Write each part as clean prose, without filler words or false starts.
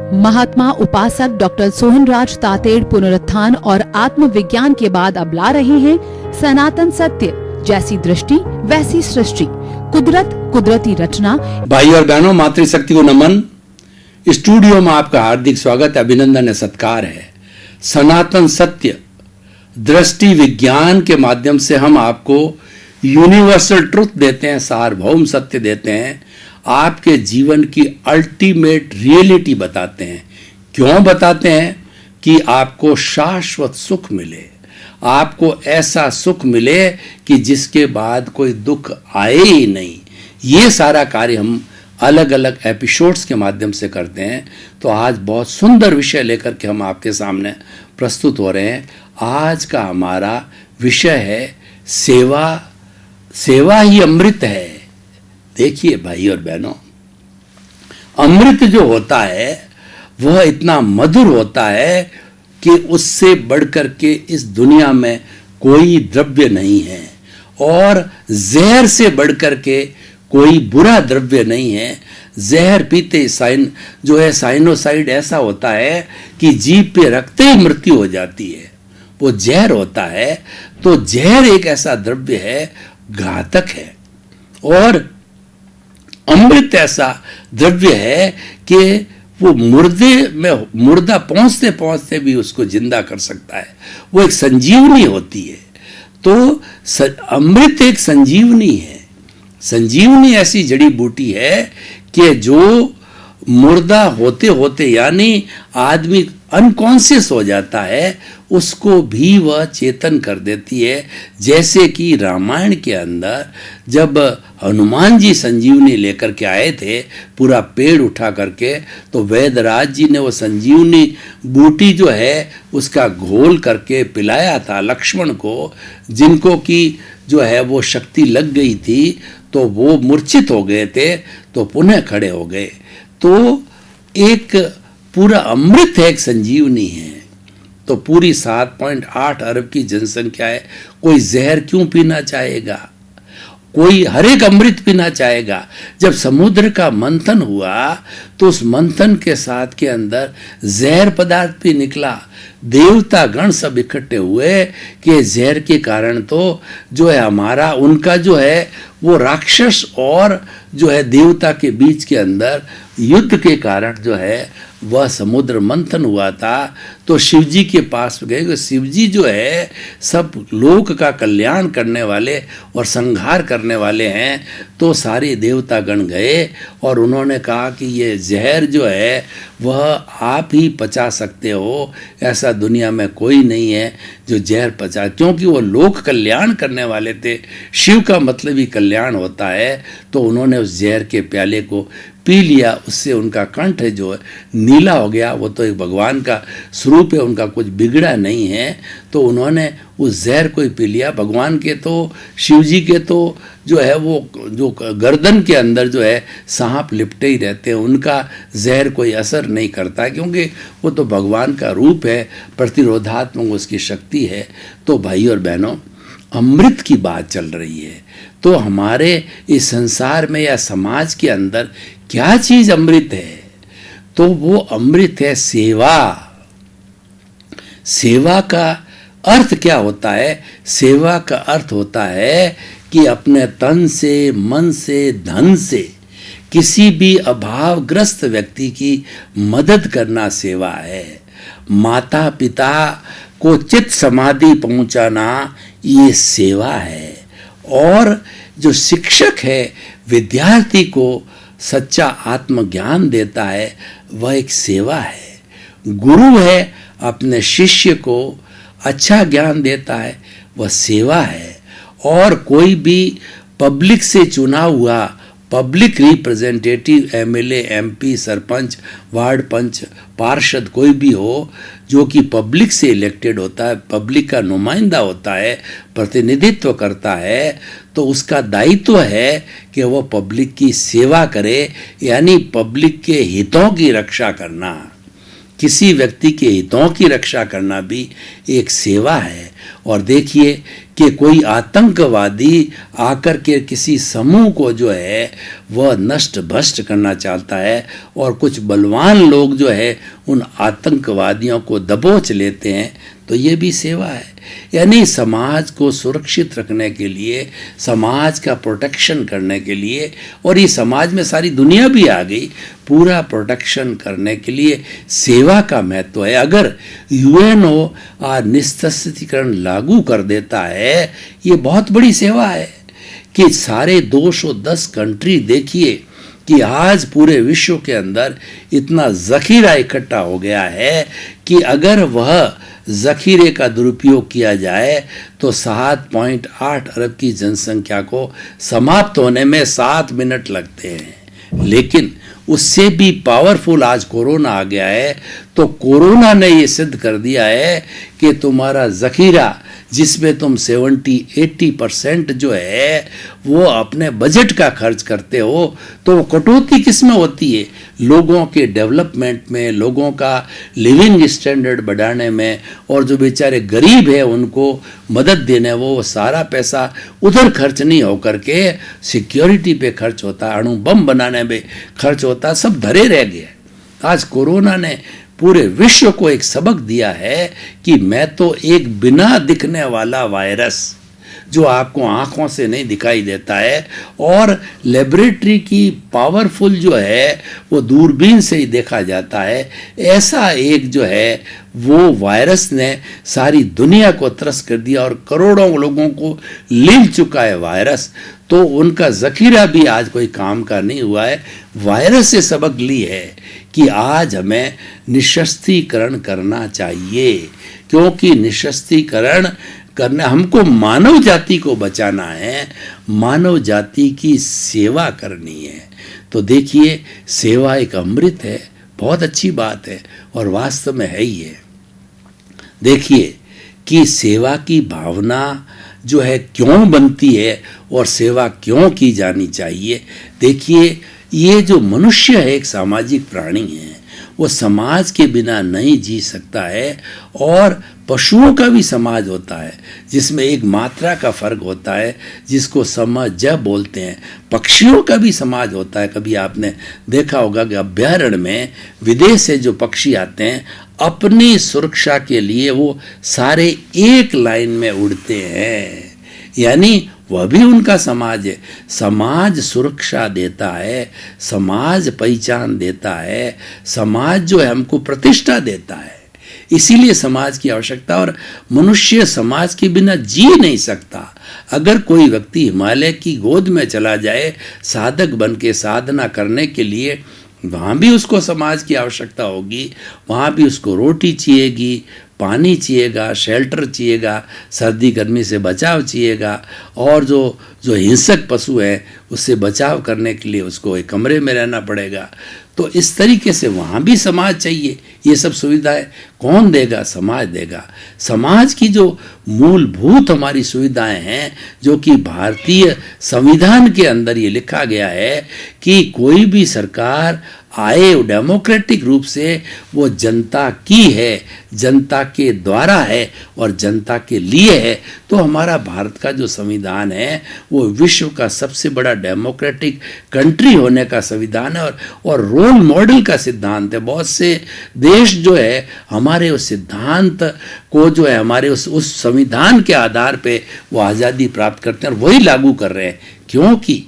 महात्मा उपासक डॉक्टर सोहनराज तातेड़ पुनरुत्थान और आत्मविज्ञान के बाद अब ला रहे हैं सनातन सत्य, जैसी दृष्टि वैसी सृष्टि, कुदरत कुदरती रचना। भाई और बहनों, मातृशक्ति को नमन। स्टूडियो में आपका हार्दिक स्वागत, अभिनंदन है, सत्कार है। सनातन सत्य दृष्टि विज्ञान के माध्यम से हम आपको यूनिवर्सल ट्रुथ देते हैं, सार्वभौम सत्य देते हैं, आपके जीवन की अल्टीमेट रियलिटी बताते हैं। क्यों बताते हैं? कि आपको शाश्वत सुख मिले, आपको ऐसा सुख मिले कि जिसके बाद कोई दुख आए ही नहीं। ये सारा कार्य हम अलग अलग एपिसोड्स के माध्यम से करते हैं। तो आज बहुत सुंदर विषय लेकर के हम आपके सामने प्रस्तुत हो रहे हैं। आज का हमारा विषय है सेवा। सेवा ही अमृत है। देखिए भाई और बहनों, अमृत जो होता है वह इतना मधुर होता है कि उससे बढ़कर के इस दुनिया में कोई द्रव्य नहीं है, और जहर से बढ़कर के कोई बुरा द्रव्य नहीं है। जहर पीते साइनोसाइड ऐसा होता है कि जीभ पे रखते ही मृत्यु हो जाती है, वो जहर होता है। तो जहर एक ऐसा द्रव्य है, घातक है, और अमृत ऐसा द्रव्य है कि वो मुर्दा पहुंचते पहुंचते भी उसको जिंदा कर सकता है। वो एक संजीवनी होती है। तो अमृत एक संजीवनी है। संजीवनी ऐसी जड़ी बूटी है कि जो मुर्दा होते होते, यानी आदमी अनकॉन्शियस हो जाता है, उसको भी वह चेतन कर देती है। जैसे कि रामायण के अंदर जब हनुमान जी संजीवनी लेकर के आए थे, पूरा पेड़ उठा करके, तो वैदराज जी ने वो संजीवनी बूटी जो है उसका घोल करके पिलाया था लक्ष्मण को, जिनको कि जो है वो शक्ति लग गई थी, तो वो मूर्छित हो गए थे, तो पुनः खड़े हो गए। तो एक पूरा अमृत है, एक संजीवनी है। तो पूरी 7.8 अरब की जनसंख्या है, कोई जहर क्यों पीना चाहेगा? कोई हर एक अमृत पीना चाहेगा। जब समुद्र का मंथन हुआ तो उस मंथन के साथ के अंदर जहर पदार्थ भी निकला। देवता गण सब इकट्ठे हुए कि जहर के कारण तो जो है हमारा, उनका जो है वो राक्षस और जो है देवता के बीच के अंदर युद्ध के कारण जो है वह समुद्र मंथन हुआ था। तो शिव जी के पास गए। शिव जी जो है सब लोक का कल्याण करने वाले और संहार करने वाले हैं। तो सारे देवता गण गए और उन्होंने कहा कि ये जहर जो है वह आप ही पचा सकते हो, ऐसा दुनिया में कोई नहीं है जो जहर पचा, क्योंकि वो लोक कल्याण करने वाले थे। शिव का मतलब ही कल्याण होता है। तो उन्होंने उस जहर के प्याले को पी लिया। उससे उनका कंठ जो है नीला हो गया। वो तो एक भगवान का स्वरूप है, उनका कुछ बिगड़ा नहीं है। तो उन्होंने उस जहर को ही पी लिया। भगवान के तो, शिव जी के तो जो है वो जो गर्दन के अंदर जो है सांप लिपटे ही रहते हैं, उनका जहर कोई असर नहीं करता, क्योंकि वो तो भगवान का रूप है, प्रतिरोधात्मक उसकी शक्ति है। तो भाई और बहनों, अमृत की बात चल रही है। तो हमारे इस संसार में या समाज के अंदर क्या चीज अमृत है? तो वो अमृत है सेवा। सेवा का अर्थ क्या होता है? सेवा का अर्थ होता है कि अपने तन से, मन से, धन से किसी भी अभावग्रस्त व्यक्ति की मदद करना सेवा है। माता पिता को चित्त समाधि पहुंचाना ये सेवा है। और जो शिक्षक है विद्यार्थी को सच्चा आत्मज्ञान देता है, वह एक सेवा है। गुरु है अपने शिष्य को अच्छा ज्ञान देता है, वह सेवा है। और कोई भी पब्लिक से चुना हुआ public representative, MLA, MP, sarpanch, ward panch, पार्षद कोई भी हो, जो कि पब्लिक से इलेक्टेड होता है, पब्लिक का नुमाइंदा होता है, प्रतिनिधित्व करता है, तो उसका दायित्व है कि वह पब्लिक की सेवा करे, यानी पब्लिक के हितों की रक्षा करना। किसी व्यक्ति के हितों की रक्षा करना भी एक सेवा है। और देखिए कि कोई आतंकवादी आकर के किसी समूह को जो है वह नष्ट भ्रष्ट करना चाहता है और कुछ बलवान लोग जो है उन आतंकवादियों को दबोच लेते हैं, तो ये भी सेवा है। यानी समाज को सुरक्षित रखने के लिए, समाज का प्रोटेक्शन करने के लिए, और ये समाज में सारी दुनिया भी आ गई, पूरा प्रोटेक्शन करने के लिए सेवा का महत्व है। अगर यूएनओ निशस्त्रीकरण लागू कर देता है, ये बहुत बड़ी सेवा है कि सारे 210 कंट्री, देखिए कि आज पूरे विश्व के अंदर इतना जखीरा इकट्ठा हो गया है कि अगर वह जखीरे का दुरुपयोग किया जाए तो 7.8 अरब की जनसंख्या को समाप्त होने में 7 मिनट लगते हैं। लेकिन उससे भी पावरफुल आज कोरोना आ गया है, तो कोरोना ने ये सिद्ध कर दिया है कि तुम्हारा जखीरा जिसमें तुम 70-80% जो है वो अपने बजट का खर्च करते हो, तो वो कटौती किस में होती है? लोगों के डेवलपमेंट में, लोगों का लिविंग स्टैंडर्ड बढ़ाने में, और जो बेचारे गरीब है उनको मदद देने, वो सारा पैसा उधर खर्च नहीं होकर के सिक्योरिटी पे खर्च होता, अणु बम बनाने में खर्च होता, सब धरे रह गए। आज कोरोना ने पूरे विश्व को एक सबक दिया है कि मैं तो एक बिना दिखने वाला वायरस जो आपको आंखों से नहीं दिखाई देता है और लेबोरेटरी की पावरफुल जो है वो दूरबीन से ही देखा जाता है, ऐसा एक जो है वो वायरस ने सारी दुनिया को त्रस्त कर दिया और करोड़ों लोगों को ले चुका है वायरस। तो उनका जखीरा भी आज कोई काम का नहीं हुआ है। वायरस से सबक ली है कि आज हमें निशस्त्रीकरण करना चाहिए, क्योंकि निशस्त्रीकरण करना, हमको मानव जाति को बचाना है, मानव जाति की सेवा करनी है। तो देखिए, सेवा एक अमृत है, बहुत अच्छी बात है और वास्तव में है ही है। देखिए कि सेवा की भावना जो है क्यों बनती है और सेवा क्यों की जानी चाहिए। देखिए, ये जो मनुष्य है एक सामाजिक प्राणी है, वो समाज के बिना नहीं जी सकता है। और पशुओं का भी समाज होता है जिसमें एक मात्रा का फर्क होता है, जिसको समझ बोलते हैं। पक्षियों का भी समाज होता है। कभी आपने देखा होगा कि अभ्यारण्य में विदेश से जो पक्षी आते हैं, अपनी सुरक्षा के लिए वो सारे एक लाइन में उड़ते हैं, यानी वह भी उनका समाज है। समाज सुरक्षा देता है, समाज पहचान देता है, समाज जो है हमको प्रतिष्ठा देता है। इसीलिए समाज की आवश्यकता, और मनुष्य समाज के बिना जी नहीं सकता। अगर कोई व्यक्ति हिमालय की गोद में चला जाए साधक बन के साधना करने के लिए, वहाँ भी उसको समाज की आवश्यकता होगी। वहाँ भी उसको रोटी चाहिएगी, पानी चाहिएगा, शेल्टर चाहिएगा, सर्दी गर्मी से बचाव चाहिएगा, और जो हिंसक पशु है उससे बचाव करने के लिए उसको एक कमरे में रहना पड़ेगा। तो इस तरीके से वहाँ भी समाज चाहिए। ये सब सुविधाएं कौन देगा? समाज देगा। समाज की जो मूलभूत हमारी सुविधाएं हैं, जो कि भारतीय संविधान के अंदर ये लिखा गया है कि कोई भी सरकार आए डेमोक्रेटिक रूप से, वो जनता की है, जनता के द्वारा है और जनता के लिए है। तो हमारा भारत का जो संविधान है वो विश्व का सबसे बड़ा डेमोक्रेटिक कंट्री होने का संविधान है और रोल मॉडल का सिद्धांत है। बहुत से देश जो है हमारे उस सिद्धांत को जो है हमारे उस संविधान के आधार पे वो आज़ादी प्राप्त करते हैं और वही लागू कर रहे हैं, क्योंकि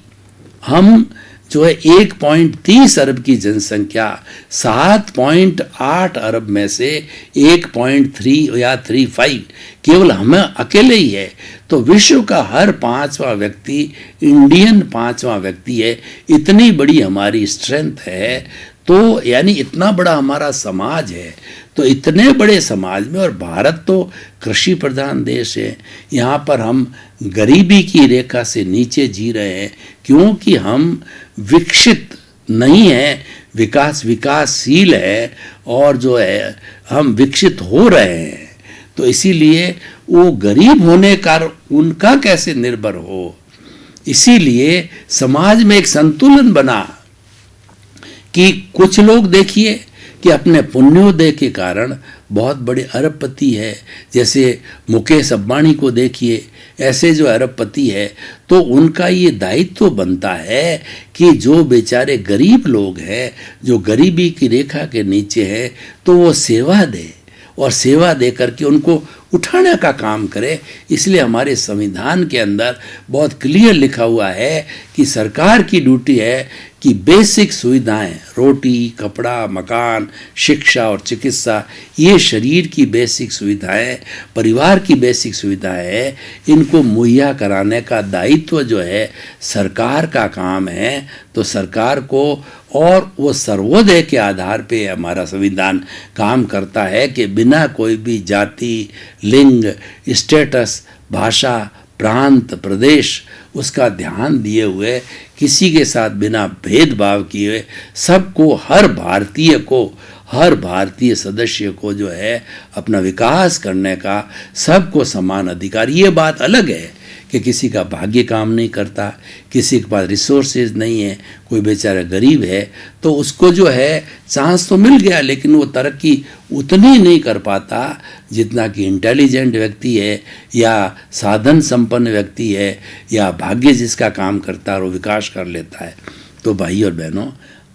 हम जो है 1.30 अरब की जनसंख्या, 7.8 अरब में से 1.3 या 35 केवल हमें अकेले ही है। तो विश्व का हर 5वां व्यक्ति इंडियन 5वां व्यक्ति है। इतनी बड़ी हमारी स्ट्रेंथ है। तो यानी इतना बड़ा हमारा समाज है। तो इतने बड़े समाज में, और भारत तो कृषि प्रधान देश है, यहाँ पर हम गरीबी की रेखा से नीचे जी रहे हैं, क्योंकि हम विकसित नहीं है, विकासशील है, और जो है हम विकसित हो रहे हैं। तो इसीलिए वो गरीब होने का उनका कैसे निर्भर हो, इसीलिए समाज में एक संतुलन बना कि कुछ लोग देखिए कि अपने पुण्योदय के कारण बहुत बड़े अरबपति है, जैसे मुकेश अंबानी को देखिए, ऐसे जो अरबपति है, तो उनका ये दायित्व बनता है कि जो बेचारे गरीब लोग हैं, जो गरीबी की रेखा के नीचे हैं, तो वो सेवा दे और सेवा दे करके उनको उठाने का काम करे। इसलिए हमारे संविधान के अंदर बहुत क्लियर लिखा हुआ है कि सरकार की ड्यूटी है कि बेसिक सुविधाएं, रोटी, कपड़ा, मकान, शिक्षा और चिकित्सा, ये शरीर की बेसिक सुविधाएं, परिवार की बेसिक सुविधाएं हैं, इनको मुहैया कराने का दायित्व जो है सरकार का काम है। तो सरकार को, और वो सर्वोदय के आधार पे हमारा संविधान काम करता है कि बिना कोई भी जाति, लिंग, स्टेटस, भाषा, प्रांत, प्रदेश, उसका ध्यान दिए हुए, किसी के साथ बिना भेदभाव किए सबको, हर भारतीय सदस्य को जो है अपना विकास करने का सबको समान अधिकार। ये बात अलग है कि किसी का भाग्य काम नहीं करता, किसी के पास रिसोर्सेज नहीं है, कोई बेचारा गरीब है, तो उसको जो है चांस तो मिल गया, लेकिन वो तरक्की उतनी नहीं कर पाता जितना कि इंटेलिजेंट व्यक्ति है, या साधन संपन्न व्यक्ति है, या भाग्य जिसका काम करता है वो विकास कर लेता है। तो भाई और बहनों,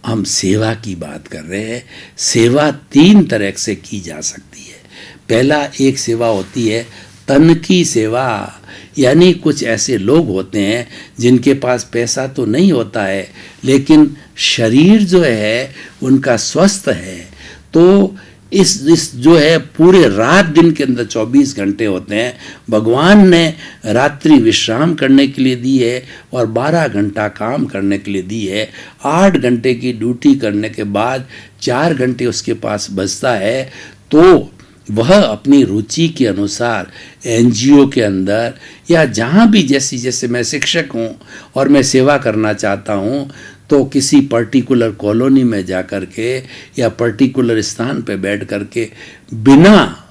हम सेवा की बात कर रहे हैं। सेवा 3 तरह से की जा सकती है। पहला, एक सेवा होती है तन की सेवा, यानी कुछ ऐसे लोग होते हैं जिनके पास पैसा तो नहीं होता है, लेकिन शरीर जो है उनका स्वस्थ है, तो इस जो है पूरे रात दिन के अंदर 24 घंटे होते हैं, भगवान ने रात्रि विश्राम करने के लिए दी है और 12 घंटा काम करने के लिए दी है। 8 घंटे की ड्यूटी करने के बाद 4 घंटे उसके पास बचता है, तो वह अपनी रुचि के अनुसार एनजीओ के अंदर या जहाँ भी, जैसे मैं शिक्षक हूँ और मैं सेवा करना चाहता हूँ, तो किसी पर्टिकुलर कॉलोनी में जा कर के या पर्टिकुलर स्थान पे बैठ कर के बिना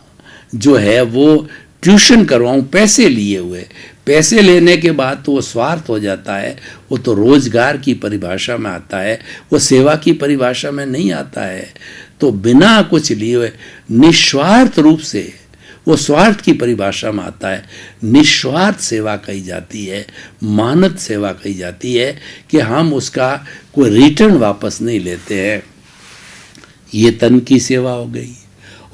जो है वो ट्यूशन करवाऊँ पैसे लिए हुए। पैसे लेने के बाद तो वो स्वार्थ हो जाता है, वो तो रोजगार की परिभाषा में आता है, वो सेवा की परिभाषा में नहीं आता है। तो बिना कुछ लिए हुए निस्वार्थ रूप से, वो स्वार्थ की परिभाषा में आता है, निस्वार्थ सेवा कही जाती है, मानद सेवा कही जाती है कि हम उसका कोई रिटर्न वापस नहीं लेते हैं। ये तन की सेवा हो गई।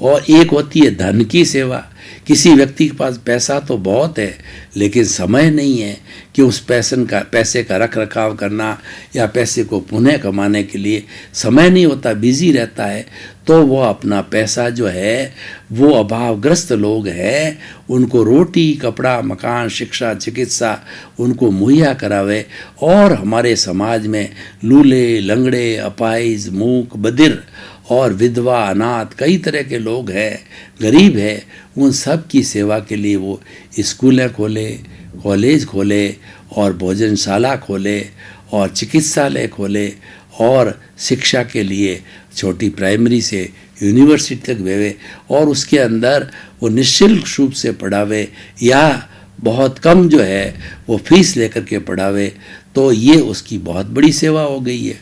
और एक होती है धन की सेवा। किसी व्यक्ति के पास पैसा तो बहुत है, लेकिन समय नहीं है कि उस पैसे का रख रखाव करना या पैसे को पुनः कमाने के लिए समय नहीं होता, बिजी रहता है, तो वो अपना पैसा जो है, वो अभावग्रस्त लोग हैं, उनको रोटी, कपड़ा, मकान, शिक्षा, चिकित्सा उनको मुहैया करावे। और हमारे समाज में लूले, लंगड़े, अपाहिज, मूक, बधिर और विधवा, अनाथ, कई तरह के लोग हैं, गरीब है, उन सब की सेवा के लिए वो स्कूलें खोले, कॉलेज खोले और भोजनशाला खोले और चिकित्सालय खोले और शिक्षा के लिए छोटी प्राइमरी से यूनिवर्सिटी तक भेवे और उसके अंदर वो निःशुल्क रूप से पढ़ावे या बहुत कम जो है वो फीस लेकर के पढ़ावे। तो ये उसकी बहुत बड़ी सेवा हो गई है।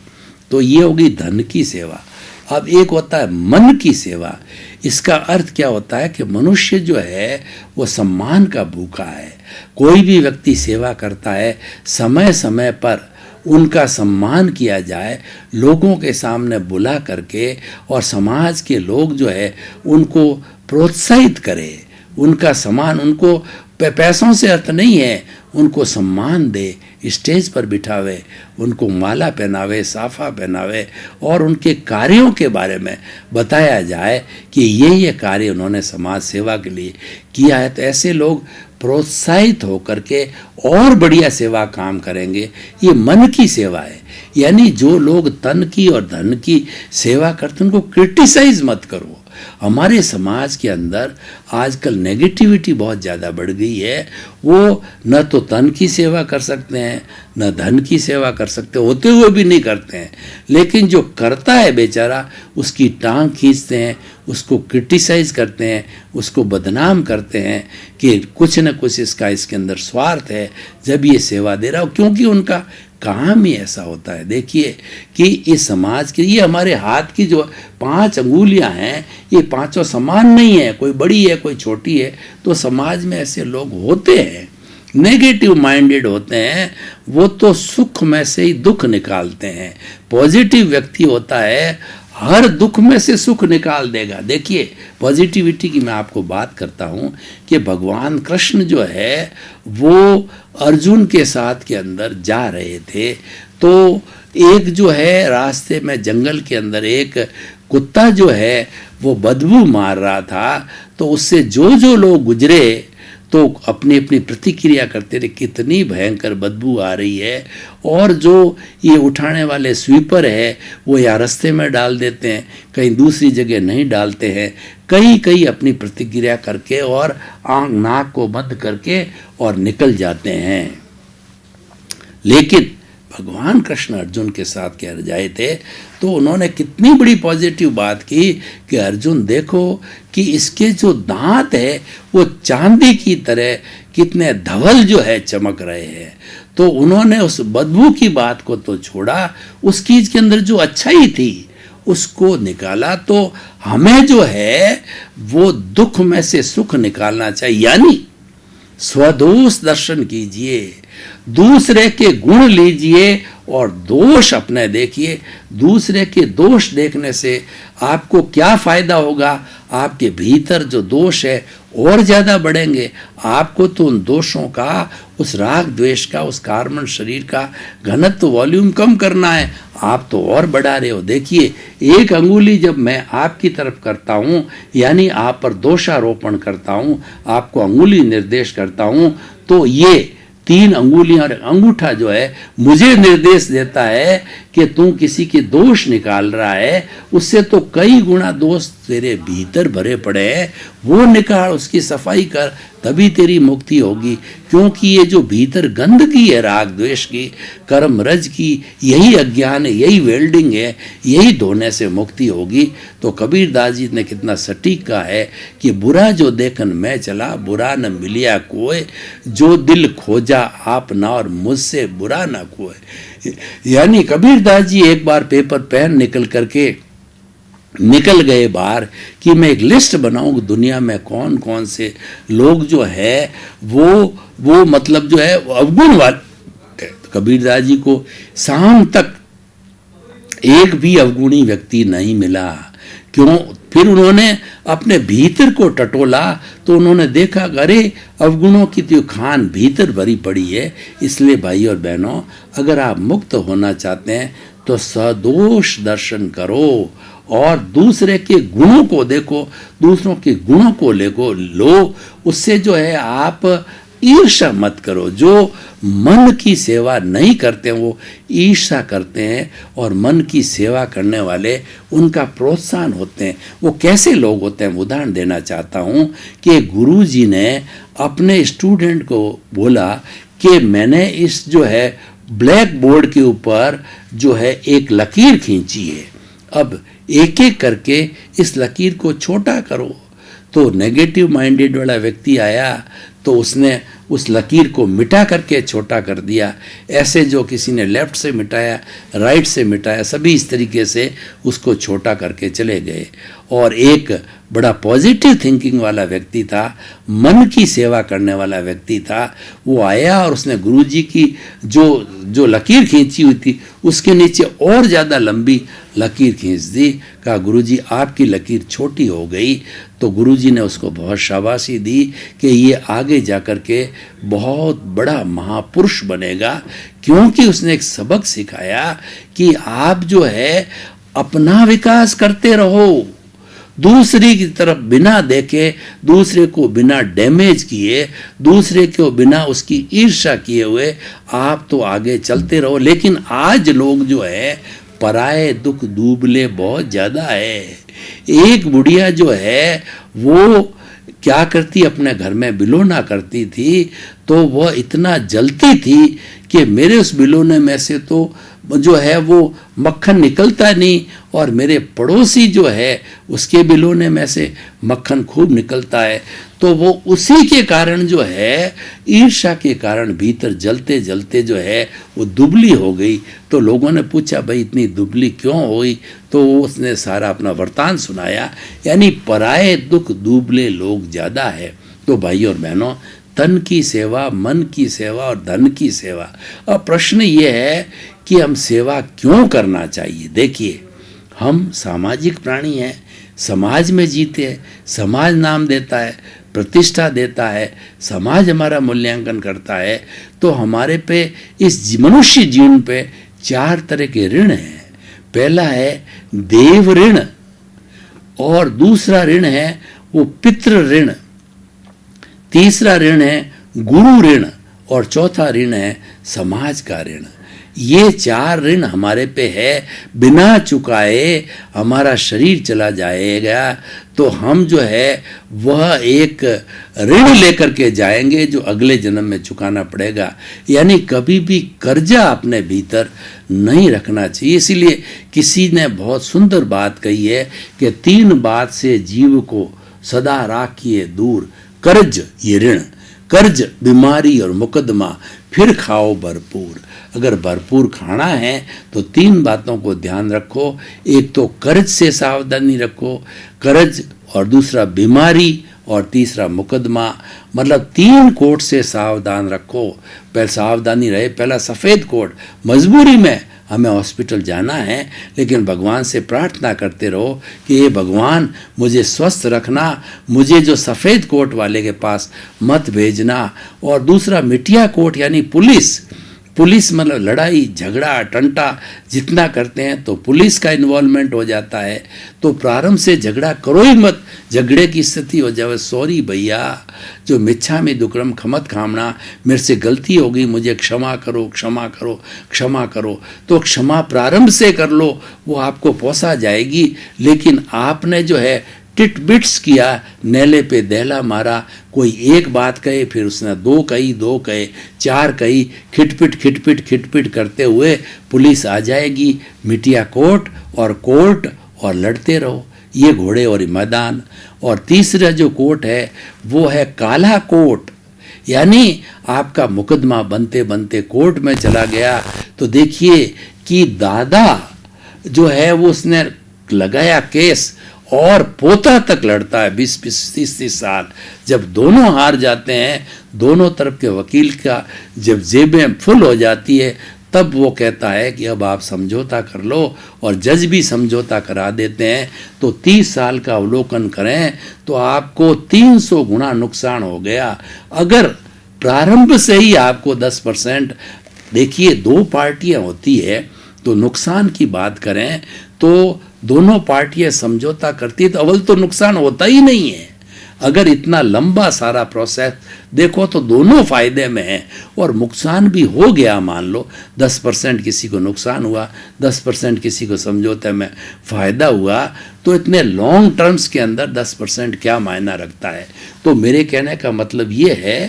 तो ये हो गई धन की सेवा। अब एक होता है मन की सेवा। इसका अर्थ क्या होता है कि मनुष्य जो है वो सम्मान का भूखा है। कोई भी व्यक्ति सेवा करता है, समय समय पर उनका सम्मान किया जाए, लोगों के सामने बुला करके, और समाज के लोग जो है उनको प्रोत्साहित करे, उनका सम्मान, उनको पैसों से अर्थ नहीं है, उनको सम्मान दे, स्टेज पर बिठावे, उनको माला पहनावे, साफा पहनावे और उनके कार्यों के बारे में बताया जाए कि ये कार्य उन्होंने समाज सेवा के लिए किया है। तो ऐसे लोग प्रोत्साहित होकर के और बढ़िया सेवा काम करेंगे। ये मन की सेवा है, यानी जो लोग तन की और धन की सेवा करते हैं उनको क्रिटिसाइज मत करो। हमारे समाज के अंदर आजकल नेगेटिविटी बहुत ज़्यादा बढ़ गई है। वो न तो तन की सेवा कर सकते हैं, न धन की सेवा कर सकते, होते हुए भी नहीं करते हैं। लेकिन जो करता है बेचारा, उसकी टांग खींचते हैं, उसको क्रिटिसाइज करते हैं, उसको बदनाम करते हैं कि कुछ न कुछ इसके अंदर स्वार्थ है जब ये सेवा दे रहा हो, क्योंकि उनका काम ही ऐसा होता है। देखिए कि इस समाज के, ये हमारे हाथ की जो 5 अंगुलियां हैं, ये पांचों समान नहीं है, कोई बड़ी है कोई छोटी है। तो समाज में ऐसे लोग होते हैं, नेगेटिव माइंडेड होते हैं, वो तो सुख में से ही दुख निकालते हैं। पॉजिटिव व्यक्ति होता है, हर दुख में से सुख निकाल देगा। देखिए पॉजिटिविटी की मैं आपको बात करता हूँ कि भगवान कृष्ण जो है वो अर्जुन के साथ के अंदर जा रहे थे, तो एक जो है रास्ते में जंगल के अंदर एक कुत्ता जो है वो बदबू मार रहा था, तो उससे जो जो लोग गुजरे तो अपनी अपनी प्रतिक्रिया करते थे, कितनी भयंकर बदबू आ रही है। और जो ये उठाने वाले स्वीपर है वो या रास्ते में डाल देते हैं, कहीं दूसरी जगह नहीं डालते हैं, कई अपनी प्रतिक्रिया करके और आंख नाक को बंद करके और निकल जाते हैं। लेकिन भगवान कृष्ण अर्जुन के साथ कह जाए थे तो उन्होंने कितनी बड़ी पॉजिटिव बात की कि अर्जुन देखो कि इसके जो दांत है वो चांदी की तरह कितने धवल जो है चमक रहे हैं। तो उन्होंने उस बदबू की बात को तो छोड़ा, उस चीज के अंदर जो अच्छाई थी उसको निकाला। तो हमें जो है वो दुख में से सुख निकालना चाहिए, यानी स्वदोष दर्शन कीजिए, दूसरे के गुण लीजिए और दोष अपने देखिए। दूसरे के दोष देखने से आपको क्या फायदा होगा? आपके भीतर जो दोष है और ज्यादा बढ़ेंगे। आपको तो उन दोषों का, उस राग द्वेष का, उस कार्बन शरीर का घनत्व वॉल्यूम कम करना है, आप तो और बढ़ा रहे हो। देखिए एक अंगुली जब मैं आपकी तरफ करता हूं, यानी आप पर दोषारोपण करता हूं, आपको अंगुली निर्देश करता हूं, तो ये 3 अंगुलियां और अंगूठा जो है मुझे निर्देश देता है कि तू किसी के दोष निकाल रहा है, उससे तो कई गुना दोष तेरे भीतर भरे पड़े हैं, वो निकाल, उसकी सफाई कर, तभी तेरी मुक्ति होगी। क्योंकि ये जो भीतर गंदगी है राग द्वेष की, कर्म रज की, यही अज्ञान है, यही वेल्डिंग है, यही धोने से मुक्ति होगी। तो कबीरदास जी ने कितना सटीक कहा है कि बुरा जो देखन मैं चला, बुरा न मिलिया कोय, जो दिल खोजा आप ना और मुझसे बुरा ना कोय। यानी कबीरदास जी एक बार पेपर पेन निकल गए बाहर कि मैं एक लिस्ट बनाऊं दुनिया में कौन कौन से लोग जो है वो मतलब जो है अवगुण वाले। कबीरदास जी को शाम तक एक भी अवगुणी व्यक्ति नहीं मिला। क्यों? फिर उन्होंने अपने भीतर को टटोला तो उन्होंने देखा अरे अवगुणों की तो खान भीतर भरी पड़ी है। इसलिए भाई और बहनों, अगर आप मुक्त होना चाहते हैं तो सदोष दर्शन करो और दूसरे के गुणों को देखो, दूसरों के गुणों को लो। उससे जो है आप ईर्ष्या मत करो। जो मन की सेवा नहीं करते हैं वो ईर्ष्या करते हैं, और मन की सेवा करने वाले उनका प्रोत्साहन होते हैं। वो कैसे लोग होते हैं? उदाहरण देना चाहता हूँ कि गुरु जी ने अपने स्टूडेंट को बोला कि मैंने इस जो है ब्लैक बोर्ड के ऊपर जो है एक लकीर खींची है, अब एक एक करके इस लकीर को छोटा करो। तो नेगेटिव माइंडेड वाला व्यक्ति आया तो उसने उस लकीर को मिटा करके छोटा कर दिया। ऐसे जो किसी ने लेफ्ट से मिटाया, राइट से मिटाया, सभी इस तरीके से उसको छोटा करके चले गए। और एक बड़ा पॉजिटिव थिंकिंग वाला व्यक्ति था, मन की सेवा करने वाला व्यक्ति था, वो आया और उसने गुरुजी की जो लकीर खींची हुई थी उसके नीचे और ज़्यादा लंबी लकीर खींच दी। कहा गुरुजी आपकी लकीर छोटी हो गई। तो गुरुजी ने उसको बहुत शाबाशी दी कि ये आगे जाकर के बहुत बड़ा महापुरुष बनेगा, क्योंकि उसने एक सबक सिखाया कि आप जो है अपना विकास करते रहो, दूसरे की तरफ बिना देखे, दूसरे को बिना डैमेज किए, दूसरे को बिना उसकी ईर्ष्या किए हुए आप तो आगे चलते रहो। लेकिन आज लोग जो है पराए दुख डूबले बहुत ज्यादा है। एक बुढ़िया जो है वो क्या करती, अपने घर में बिलोना करती थी, तो वह इतना जलती थी कि मेरे उस बिलोने में से तो जो है वो मक्खन निकलता नहीं, और मेरे पड़ोसी जो है उसके बिलोने में से मक्खन खूब निकलता है, तो वो उसी के कारण जो है, ईर्ष्या के कारण भीतर जलते जलते जो है वो दुबली हो गई। तो लोगों ने पूछा भाई इतनी दुबली क्यों हुई, तो उसने सारा अपना वृतांत सुनाया, यानी पराये दुख दुबले लोग ज़्यादा है। तो भाई और बहनों, तन की सेवा, मन की सेवा और धन की सेवा। अब प्रश्न ये है कि हम सेवा क्यों करना चाहिए। देखिए, हम सामाजिक प्राणी हैं, समाज में जीते हैं, समाज नाम देता है, प्रतिष्ठा देता है, समाज हमारा मूल्यांकन करता है। तो हमारे पे इस मनुष्य जीवन पे 4 तरह के ऋण हैं। पहला है देव ऋण, और दूसरा ऋण है वो पितृ ऋण, तीसरा ऋण है गुरु ऋण, और चौथा ऋण है समाज का ऋण। ये 4 ऋण हमारे पे है, बिना चुकाए हमारा शरीर चला जाएगा तो हम जो है वह एक ऋण लेकर के जाएंगे जो अगले जन्म में चुकाना पड़ेगा। यानी कभी भी कर्जा अपने भीतर नहीं रखना चाहिए। इसीलिए किसी ने बहुत सुंदर बात कही है कि 3 बात से जीव को सदा राखिए दूर, कर्ज ये ऋण, कर्ज बीमारी और मुकदमा, फिर खाओ भरपूर। अगर भरपूर खाना है तो 3 बातों को ध्यान रखो। एक तो कर्ज से सावधानी रखो, कर्ज, और दूसरा बीमारी, और तीसरा मुकदमा। मतलब 3 कोट से सावधान रखो। पहले सावधानी रहे, पहला सफ़ेद कोट, मजबूरी में हमें हॉस्पिटल जाना है, लेकिन भगवान से प्रार्थना करते रहो कि ये भगवान मुझे स्वस्थ रखना, मुझे जो सफ़ेद कोट वाले के पास मत भेजना। और दूसरा मिटिया कोट यानी पुलिस, पुलिस मतलब लड़ाई झगड़ा टंटा जितना करते हैं तो पुलिस का इन्वॉल्वमेंट हो जाता है। तो प्रारंभ से झगड़ा करो ही मत, झगड़े की स्थिति हो जाए सॉरी भैया, जो मिच्छामि दुक्कडम खमत खामना, मेरे से गलती हो गई, मुझे क्षमा करो क्षमा करो क्षमा करो। तो क्षमा प्रारंभ से कर लो, वो आपको पोसा जाएगी। लेकिन आपने जो है टिट बिट्स किया, नेले पे दहला मारा, कोई एक बात कहे फिर उसने 2 कही, 2 कहे 4 कही, खिटपिट खिटपिट खिटपिट करते हुए पुलिस आ जाएगी, मिटिया कोर्ट और लड़ते रहो। ये घोड़े और मैदान। और तीसरा जो कोर्ट है वो है काला कोर्ट, यानी आपका मुकदमा बनते बनते कोर्ट में चला गया। तो देखिए कि दादा जो है वो उसने लगाया केस और पोता तक लड़ता है 20-20, 30-30 साल। जब दोनों हार जाते हैं, दोनों तरफ के वकील का जब जेबें फुल हो जाती है, तब वो कहता है कि अब आप समझौता कर लो, और जज भी समझौता करा देते हैं। तो 30 साल का अवलोकन करें तो आपको 300 गुना नुकसान हो गया। अगर प्रारंभ से ही आपको 10%, देखिए 2 पार्टियां होती है तो नुकसान की बात करें तो दोनों पार्टियां समझौता करती है तो अव्वल तो नुकसान होता ही नहीं है। अगर इतना लंबा सारा प्रोसेस देखो तो दोनों फायदे में हैं, और नुकसान भी हो गया, मान लो 10% किसी को नुकसान हुआ, 10% किसी को समझौते में फ़ायदा हुआ, तो इतने लॉन्ग टर्म्स के अंदर 10% क्या मायना रखता है। तो मेरे कहने का मतलब ये है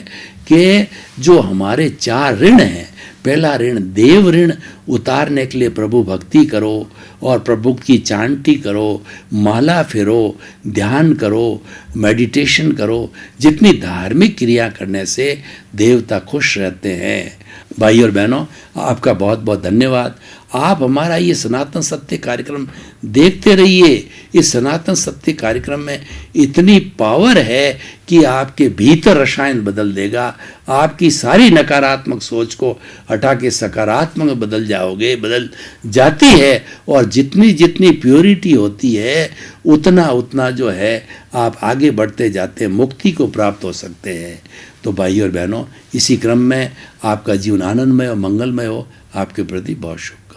कि जो हमारे 4 ऋण हैं, पहला ऋण देव ऋण उतारने के लिए प्रभु भक्ति करो और प्रभु की चांटी करो, माला फेरो, ध्यान करो, मेडिटेशन करो। जितनी धार्मिक क्रिया करने से देवता खुश रहते हैं। भाई और बहनों, आपका बहुत बहुत धन्यवाद। आप हमारा ये सनातन सत्य कार्यक्रम देखते रहिए। इस सनातन सत्य कार्यक्रम में इतनी पावर है कि आपके भीतर रसायन बदल देगा। आपकी सारी नकारात्मक सोच को हटा के सकारात्मक बदल जाओगे, बदल जाती है। और जितनी जितनी प्योरिटी होती है उतना उतना जो है आप आगे बढ़ते जाते मुक्ति को प्राप्त हो सकते हैं। तो भाई और बहनों, इसी क्रम में आपका जीवन आनंदमय और मंगलमय हो। आपके प्रति बहुत शुभकामनाएं।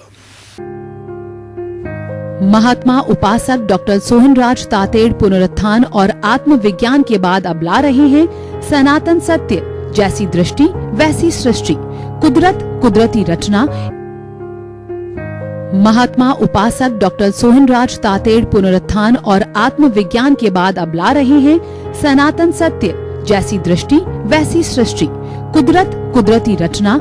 महात्मा उपासक डॉक्टर सोहनराज तातेड़ पुनरुत्थान और आत्मविज्ञान के बाद अब ला रहे हैं सनातन सत्य, जैसी दृष्टि वैसी सृष्टि, कुदरत कुदरती रचना। महात्मा उपासक डॉक्टर सोहनराज तातेड़ पुनरुत्थान और आत्मविज्ञान के बाद अब ला रहे हैं सनातन सत्य, जैसी दृष्टि वैसी सृष्टि, कुदरत कुदरती रचना।